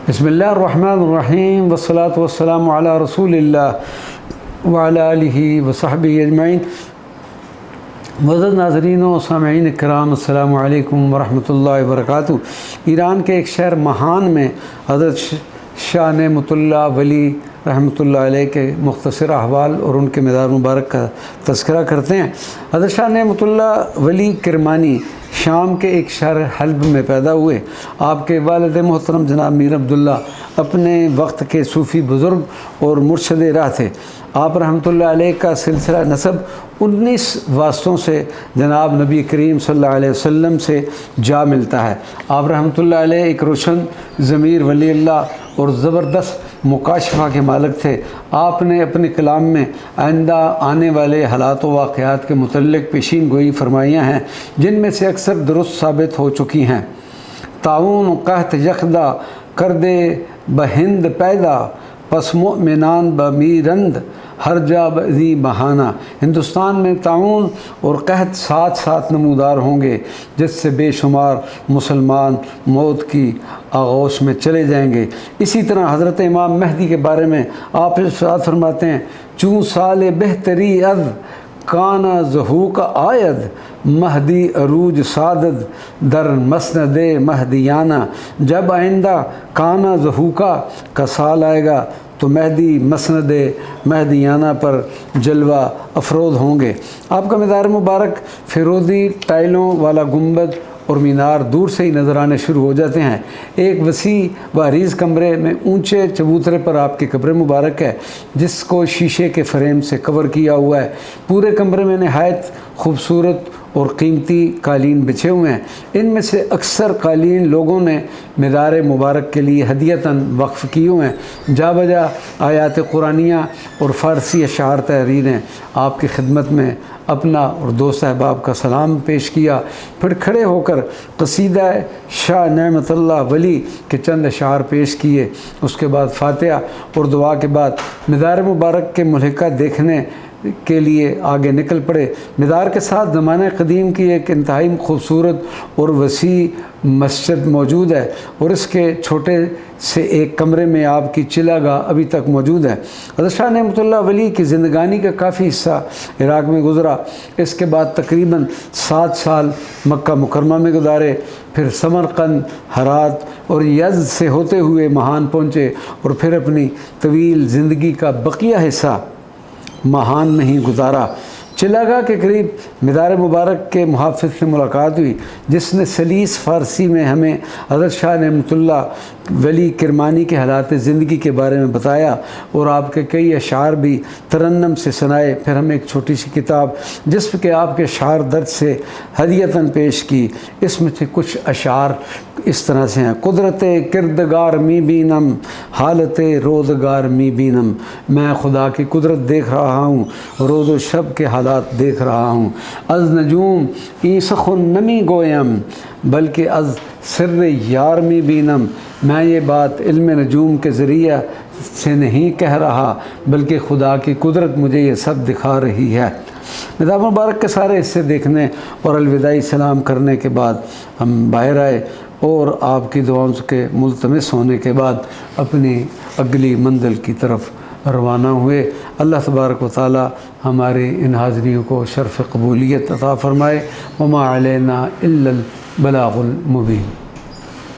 بسم اللہ الرحمن الرحیم والصلاة والسلام علی رسول اللہ وعلی آلہ وصحبہ اجمعین۔ معزز ناظرین و سامعین کرام، السلام علیکم ورحمۃ اللہ وبرکاتہ۔ ایران کے ایک شہر مہان میں حضرت شاہ نعمت اللہ ولی رحمۃ اللہ علیہ کے مختصر احوال اور ان کے مزار مبارک کا تذکرہ کرتے ہیں۔ حضرت شاہ نعمت اللہ ولی کرمانی شام کے ایک شہر حلب میں پیدا ہوئے۔ آپ کے والد محترم جناب میر عبداللہ اپنے وقت کے صوفی بزرگ اور مرشد راہ تھے۔ آپ رحمۃ اللہ علیہ کا سلسلہ نسب 19 واسطوں سے جناب نبی کریم صلی اللہ علیہ وسلم سے جا ملتا ہے۔ آپ رحمۃ اللہ علیہ ایک روشن ضمیر ولی اللہ اور زبردست مکاشفہ کے مالک تھے۔ آپ نے اپنے کلام میں آئندہ آنے والے حالات و واقعات کے متعلق پیشین گوئی فرمائیاں ہیں، جن میں سے اکثر درست ثابت ہو چکی ہیں۔ تعاون و قحط یکدا کر دے بہند پیدا، پس مؤمنان بمیرند ہر جا بزی بہانہ۔ ہندوستان میں تعاون اور قحط ساتھ ساتھ نمودار ہوں گے، جس سے بے شمار مسلمان موت کی آغوش میں چلے جائیں گے۔ اسی طرح حضرت امام مہدی کے بارے میں آپ ارشاد فرماتے ہیں، چوں سال بہتری از کانا ظہو کا آید، مہدی عروج سادد در مسند مہدیانہ۔ جب آئندہ کانا ظہو کا سال آئے گا تو مہدی مسند مہدیانہ پر جلوہ افروز ہوں گے۔ آپ کا مزار مبارک فیروزی ٹائلوں والا گنبد اور مینار دور سے ہی نظر آنے شروع ہو جاتے ہیں۔ ایک وسیع و عریض کمرے میں اونچے چبوترے پر آپ کی قبر مبارک ہے، جس کو شیشے کے فریم سے کور کیا ہوا ہے۔ پورے کمرے میں نہایت خوبصورت اور قیمتی قالین بچھے ہوئے ہیں۔ ان میں سے اکثر قالین لوگوں نے مزار مبارک کے لیے ہدیتاً وقف کیے ہوئے ہیں۔ جا بجا آیات قرآنیہ اور فارسی اشعار تحریریں آپ کی خدمت میں اپنا اور دوست احباب کا سلام پیش کیا، پھر کھڑے ہو کر قصیدہ شاہ نعمت اللہ ولی کے چند اشعار پیش کیے۔ اس کے بعد فاتحہ اور دعا کے بعد مزار مبارک کے ملحقہ دیکھنے کے لیے آگے نکل پڑے۔ مزار کے ساتھ زمانہ قدیم کی ایک انتہائی خوبصورت اور وسیع مسجد موجود ہے، اور اس کے چھوٹے سے ایک کمرے میں آپ کی چلا گاہ ابھی تک موجود ہے۔ حضرت شاہ نعمت اللہ ولی کی زندگانی کا کافی حصہ عراق میں گزرا۔ اس کے بعد تقریباً 7 سال مکہ مکرمہ میں گزارے، پھر سمرقند، ہرات اور یزد سے ہوتے ہوئے مہان پہنچے، اور پھر اپنی طویل زندگی کا بقیہ حصہ مہان میں ہی گزارا۔ چلاگاہ کے قریب مزار مبارک کے محافظ سے ملاقات ہوئی، جس نے سلیس فارسی میں ہمیں حضرت شاہ نعمت اللہ ولی کرمانی کے حالات زندگی کے بارے میں بتایا، اور آپ کے کئی اشعار بھی ترنم سے سنائے۔ پھر ہمیں ایک چھوٹی سی کتاب جس کے آپ کے اشعار درج سے ہدیتاً پیش کی۔ اس میں سے کچھ اشعار اس طرح سے ہیں، قدرت کردگار می بینم، حالت روزگار می بینم۔ میں خدا کی قدرت دیکھ رہا ہوں، روز و شب کے حالات دیکھ رہا ہوں۔ از نجوم ای سخن نمی گویم، بلکہ از سر یار می بینم۔ میں یہ بات علم نجوم کے ذریعہ سے نہیں کہہ رہا، بلکہ خدا کی قدرت مجھے یہ سب دکھا رہی ہے۔ مزار مبارک کے سارے حصے دیکھنے اور الوداعی سلام کرنے کے بعد ہم باہر آئے، اور آپ کی دعاؤں کے ملتمس ہونے کے بعد اپنی اگلی منزل کی طرف روانہ ہوئے۔ اللہ تبارک و تعالی ہمارے ان حاضریوں کو شرف قبولیت عطا فرمائے۔ وما علینا الا البلاغ المبین۔